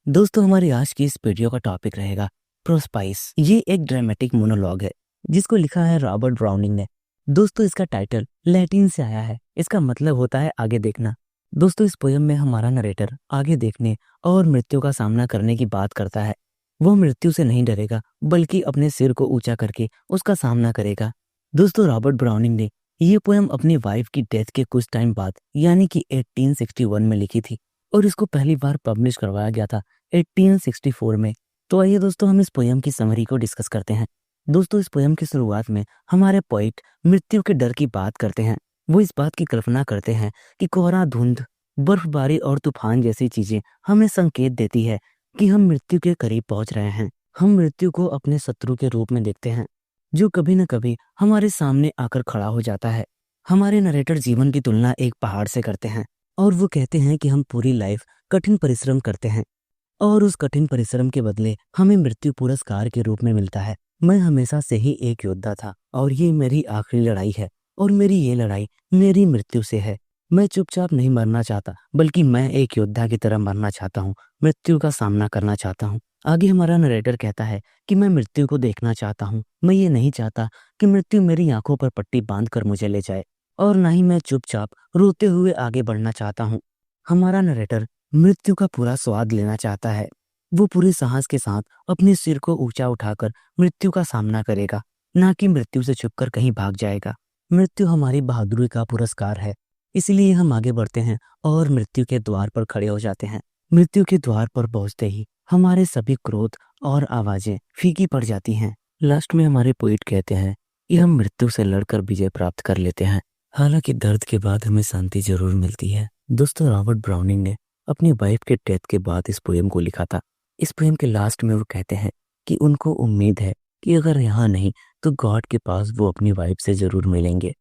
दोस्तों हमारी आज की इस वीडियो का टॉपिक रहेगा प्रोस्पाइस। ये एक ड्रामेटिक मोनोलॉग है जिसको लिखा है रॉबर्ट ब्राउनिंग ने। दोस्तों इसका टाइटल लैटिन से आया है। इसका मतलब होता है आगे देखना। दोस्तों इस पोयम में हमारा नरेटर आगे देखने और मृत्यु का सामना करने की बात करता है। वो मृत्यु से नहीं डरेगा बल्कि अपने सिर को ऊंचा करके उसका सामना करेगा। दोस्तों रॉबर्ट ब्राउनिंग ने ये पोयम अपनी वाइफ की डेथ के कुछ टाइम बाद यानी कि 1861 में लिखी थी और इसको पहली बार पब्लिश करवाया गया था 1864 में। तो आइए दोस्तों हम इस पोयम की समरी को डिस्कस करते हैं। दोस्तों इस पोयम की शुरुआत में हमारे पोइट मृत्यु के डर की बात करते हैं। वो इस बात की कल्पना करते हैं कि कोहरा, धुंध, बर्फबारी और तूफान जैसी चीजें हमें संकेत देती है कि हम मृत्यु के करीब पहुंच रहे हैं। हम मृत्यु को अपने शत्रु के रूप में देखते हैं जो कभी न कभी हमारे सामने आकर खड़ा हो जाता है। हमारे नरेटर जीवन की तुलना एक पहाड़ से करते हैं और वो कहते हैं कि हम पूरी लाइफ कठिन परिश्रम करते हैं और उस कठिन परिश्रम के बदले हमें मृत्यु पुरस्कार के रूप में मिलता है। मैं हमेशा से ही एक योद्धा था और ये मेरी आखिरी लड़ाई है और मेरी ये लड़ाई मेरी मृत्यु से है। मैं चुपचाप नहीं मरना चाहता बल्कि मैं एक योद्धा की तरह मरना चाहता हूँ, मृत्यु का सामना करना चाहता हूँ। आगे हमारा नरेटर कहता है कि मैं मृत्यु को देखना चाहता हूँ। मैं ये नहीं चाहता कि मृत्यु मेरी आंखों पर पट्टी बांध कर मुझे ले जाए और ना ही मैं चुपचाप रोते हुए आगे बढ़ना चाहता हूँ। हमारा नरेटर मृत्यु का पूरा स्वाद लेना चाहता है। वो पूरे साहस के साथ अपने सिर को ऊंचा उठाकर मृत्यु का सामना करेगा, ना कि मृत्यु से छुपकर कहीं भाग जाएगा। मृत्यु हमारी बहादुरी का पुरस्कार है, इसलिए हम आगे बढ़ते हैं और मृत्यु के द्वार पर खड़े हो जाते हैं। मृत्यु के द्वार पर पहुंचते ही हमारे सभी क्रोध और आवाजें फीकी पड़ जाती हैं। लास्ट में हमारे पोइट कहते हैं कि हम मृत्यु से लड़कर विजय प्राप्त कर लेते हैं। हालांकि दर्द के बाद हमें शांति जरूर मिलती है। दोस्तों रॉबर्ट ब्राउनिंग ने अपनी वाइफ के डेथ के बाद इस पोएम को लिखा था। इस पोएम के लास्ट में वो कहते हैं कि उनको उम्मीद है कि अगर यहाँ नहीं तो गॉड के पास वो अपनी वाइफ से जरूर मिलेंगे।